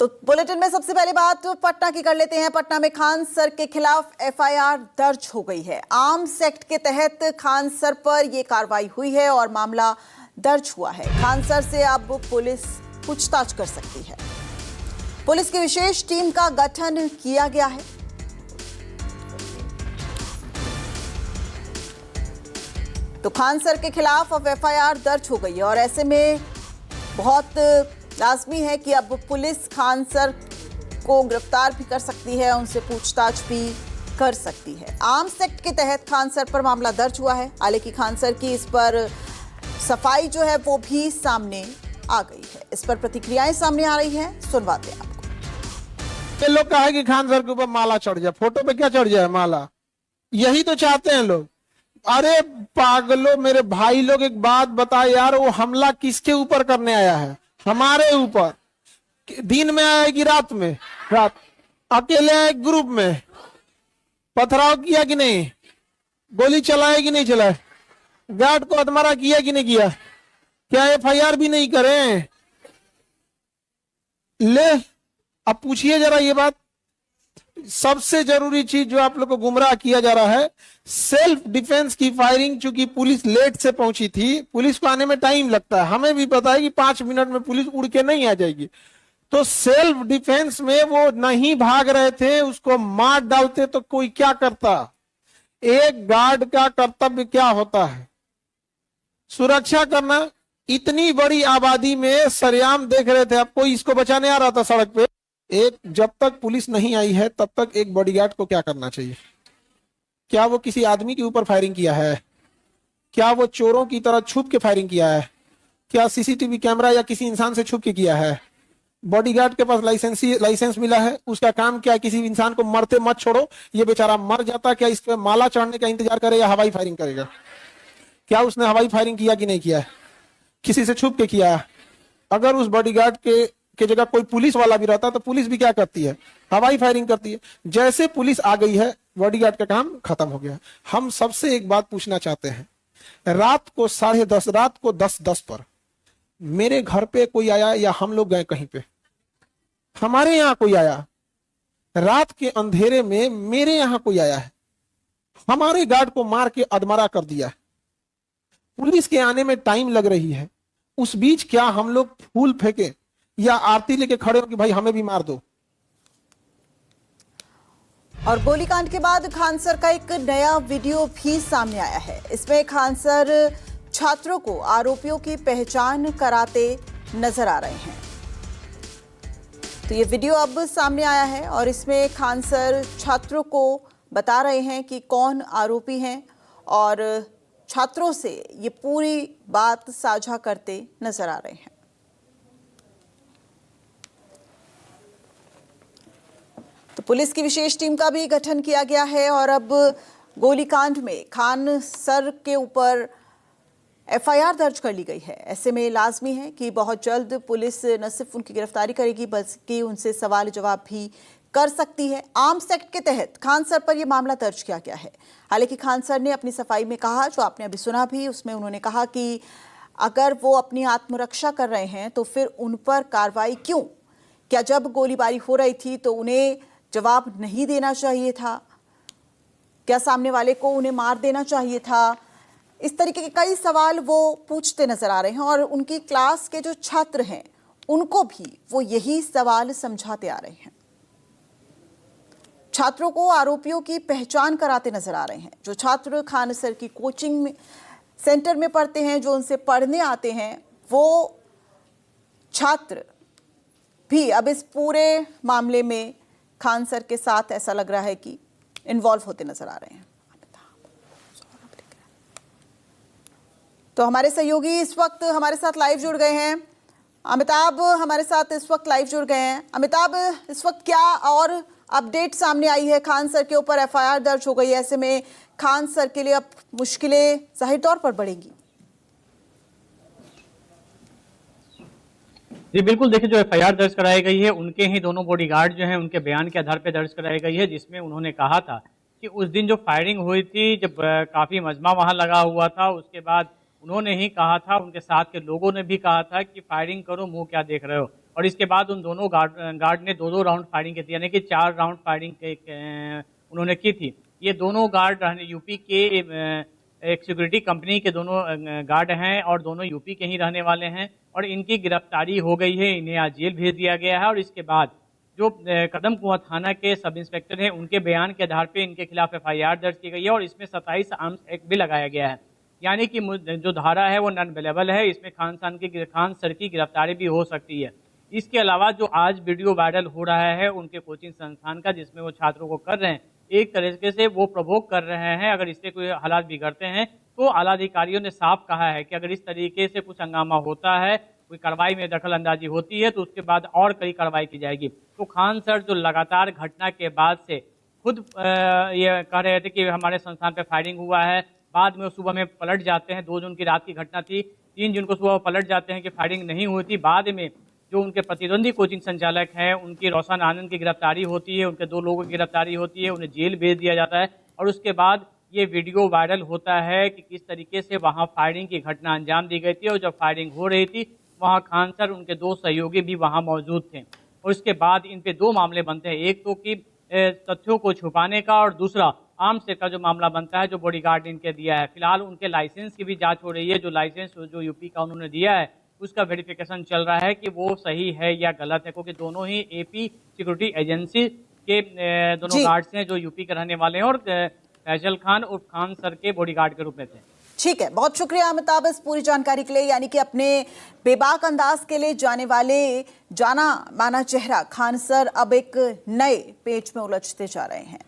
तो बुलेटिन में सबसे पहले बात पटना की कर लेते हैं। पटना में खान सर के खिलाफ एफआईआर दर्ज हो गई है। आर्म्स एक्ट के तहत खान सर पर यह कार्रवाई हुई है और मामला दर्ज हुआ है। खान सर से अब पुलिस पूछताछ कर सकती है। पुलिस की विशेष टीम का गठन किया गया है। तो खान सर के खिलाफ अब एफआईआर दर्ज हो गई है और ऐसे में बहुत लाजमी है कि अब पुलिस खान सर को गिरफ्तार भी कर सकती है, उनसे पूछताछ भी कर सकती है। आर्म्स एक्ट के तहत खान सर पर मामला दर्ज हुआ है। हालांकि खान सर की इस पर सफाई जो है वो भी सामने आ गई है। इस पर प्रतिक्रियाएं सामने आ रही हैं, सुनवाते हैं आपको। ये लोग कहा कि खान सर के ऊपर माला चढ़ जाए, फोटो पे क्या चढ़ जाए माला, यही तो चाहते हैं लोग। अरे पागलों, मेरे भाई लोग एक बात बताए यार, वो हमला किसके ऊपर करने आया है? हमारे ऊपर। दिन में आया कि रात में? रात। अकेले आए ग्रुप में? पथराव किया कि नहीं? गोली चलाए कि नहीं चलाए? गार्ड को अधमरा किया कि नहीं किया? क्या एफआईआर भी नहीं करें? ले अब पूछिए जरा ये बात। सबसे जरूरी चीज जो आप लोग को गुमराह किया जा रहा है, सेल्फ डिफेंस की फायरिंग। चूंकि पुलिस लेट से पहुंची थी, पुलिस को आने में टाइम लगता है, हमें भी पता है कि 5 मिनट में पुलिस उड़ के नहीं आ जाएगी। तो सेल्फ डिफेंस में वो नहीं भाग रहे थे, उसको मार डालते तो कोई क्या करता? एक गार्ड का कर्तव्य क्या होता है? सुरक्षा करना। इतनी बड़ी आबादी में सरेआम देख रहे थे, अब कोई इसको बचाने आ रहा था सड़क पे। एक जब तक पुलिस नहीं आई है तब तक एक बॉडीगार्ड को क्या करना चाहिए? क्या वो किसी आदमी के ऊपर फायरिंग किया है? क्या वो चोरों की तरह छुप के फायरिंग किया है? क्या सीसीटीवी कैमरा या किसी इंसान से छुप के किया है? बॉडीगार्ड के पास लाइसेंस मिला है, उसका काम क्या है? किसी इंसान को मरते मत छोड़ो, ये बेचारा मर जाता, क्या इस पे माला चढ़ने का इंतजार करे या हवाई फायरिंग करेगा? क्या उसने हवाई फायरिंग किया कि नहीं किया है? किसी से छुप के किया है? अगर उस बॉडीगार्ड के जगह कोई पुलिस वाला भी रहता तो पुलिस भी क्या करती है? हवाई फायरिंग करती है। जैसे पुलिस आ गई है, बॉडीगार्ड का काम खत्म हो गया। हम सबसे एक बात पूछना चाहते हैं, रात को 10:30, रात को 10:10 पर मेरे घर पे कोई आया या हम लोग गए कहीं पे? हमारे यहाँ कोई आया? रात के अंधेरे में मेरे यहाँ कोई आया है, हमारे गार्ड को मार के अधमरा कर दिया। पुलिस के आने में टाइम लग रही है, उस बीच क्या हम लोग फूल फेंके या आरती लेके खड़े हो कि भाई हमें भी मार दो? और गोलीकांड के बाद खान सर का एक नया वीडियो भी सामने आया है। इसमें खान सर छात्रों को आरोपियों की पहचान कराते नजर आ रहे हैं। तो ये वीडियो अब सामने आया है और इसमें खान सर छात्रों को बता रहे हैं कि कौन आरोपी हैं और छात्रों से ये पूरी बात साझा करते नजर आ रहे हैं। तो पुलिस की विशेष टीम का भी गठन किया गया है और अब गोलीकांड में खान सर के ऊपर एफआईआर दर्ज कर ली गई है। ऐसे में लाजमी है कि बहुत जल्द पुलिस न सिर्फ उनकी गिरफ्तारी करेगी बल्कि उनसे सवाल जवाब भी कर सकती है। आर्म्स एक्ट के तहत खान सर पर यह मामला दर्ज किया गया है। हालांकि खान सर ने अपनी सफाई में कहा, जो आपने अभी सुना भी, उसमें उन्होंने कहा कि अगर वो अपनी आत्मरक्षा कर रहे हैं तो फिर उन पर कार्रवाई क्यों? क्या जब गोलीबारी हो रही थी तो उन्हें जवाब नहीं देना चाहिए था? क्या सामने वाले को उन्हें मार देना चाहिए था? इस तरीके के कई सवाल वो पूछते नजर आ रहे हैं और उनकी क्लास के जो छात्र हैं उनको भी वो यही सवाल समझाते आ रहे हैं। छात्रों को आरोपियों की पहचान कराते नजर आ रहे हैं। जो छात्र खान सर की कोचिंग सेंटर में पढ़ते हैं, जो उनसे पढ़ने आते हैं, वो छात्र भी अब इस पूरे मामले में खान सर के साथ ऐसा लग रहा है कि इन्वॉल्व होते नजर आ रहे हैं। तो हमारे सहयोगी इस वक्त हमारे साथ लाइव जुड़ गए हैं। अमिताभ हमारे साथ इस वक्त लाइव जुड़ गए हैं। अमिताभ, इस वक्त क्या और अपडेट सामने आई है? खान सर के ऊपर एफआईआर दर्ज हो गई है, ऐसे में खान सर के लिए अब मुश्किलें जाहिर तौर पर बढ़ेंगी। जी बिल्कुल, देखिए जो एफआईआर दर्ज कराई गई है उनके ही दोनों बॉडीगार्ड जो हैं उनके बयान के आधार पर दर्ज कराई गई है, जिसमें उन्होंने कहा था कि उस दिन जो फायरिंग हुई थी, जब काफ़ी मजमा वहाँ लगा हुआ था, उसके बाद उन्होंने ही कहा था, उनके साथ के लोगों ने भी कहा था कि फायरिंग करो, मुंह क्या देख रहे हो। और इसके बाद उन दोनों गार्ड ने 2-2 राउंड फायरिंग की थी, यानी कि 4 राउंड फायरिंग उन्होंने की थी। ये दोनों गार्ड यूपी के एक सिक्योरिटी कंपनी के दोनों गार्ड हैं और दोनों यूपी के ही रहने वाले हैं और इनकी गिरफ्तारी हो गई है। इन्हें आज जेल भेज दिया गया है और इसके बाद जो कदम कुआं थाना के सब इंस्पेक्टर हैं उनके बयान के आधार पे इनके खिलाफ एफआईआर दर्ज की गई है और इसमें 27 आर्म्स एक्ट भी लगाया गया है, यानी कि जो धारा है वो नॉन अवेलेबल है। इसमें खान सर की गिरफ्तारी भी हो सकती है। इसके अलावा जो आज वीडियो वायरल हो रहा है उनके कोचिंग संस्थान का, जिसमें वो छात्रों को कर रहे हैं, एक तरीके से वो प्रवोक कर रहे हैं। अगर इससे कोई हालात बिगड़ते हैं तो आला अधिकारियों ने साफ कहा है कि अगर इस तरीके से कुछ हंगामा होता है, कोई कार्रवाई में दखल अंदाजी होती है तो उसके बाद और कड़ी कार्रवाई की जाएगी। तो खान सर जो लगातार घटना के बाद से खुद ये कह रहे थे कि हमारे संस्थान पे फायरिंग हुआ है, बाद में सुबह में पलट जाते हैं। 2 जून की रात की घटना थी, 3 जून को सुबह पलट जाते हैं कि फायरिंग नहीं हुई थी। बाद में जो उनके प्रतिद्वंदी कोचिंग संचालक हैं उनकी रोशन आनंद की गिरफ्तारी होती है, उनके 2 लोगों की गिरफ्तारी होती है, उन्हें जेल भेज दिया जाता है और उसके बाद ये वीडियो वायरल होता है कि किस तरीके से वहां फायरिंग की घटना अंजाम दी गई थी और जब फायरिंग हो रही थी वहां खान सर उनके 2 सहयोगी भी वहां मौजूद थे। और इसके बाद इन पे 2 मामले बनते हैं, एक तो कि तथ्यों को छुपाने का और दूसरा आर्म्स एक्ट का जो मामला बनता है जो बॉडीगार्ड इनके दिया है। फिलहाल उनके लाइसेंस की भी जांच हो रही है, जो लाइसेंस जो यूपी का उन्होंने दिया है उसका वेरिफिकेशन चल रहा है कि वो सही है या गलत है, क्योंकि दोनों ही एपी सिक्योरिटी एजेंसी के दोनों गार्ड्स हैं जो यूपी के रहने वाले हैं और फैजल खान और खान सर के बॉडीगार्ड के रूप में थे। ठीक है, बहुत शुक्रिया अमिताभ इस पूरी जानकारी के लिए। यानी कि अपने बेबाक अंदाज के लिए जाने वाले जाना माना चेहरा खान सर अब एक नए पेच में उलझते जा रहे हैं।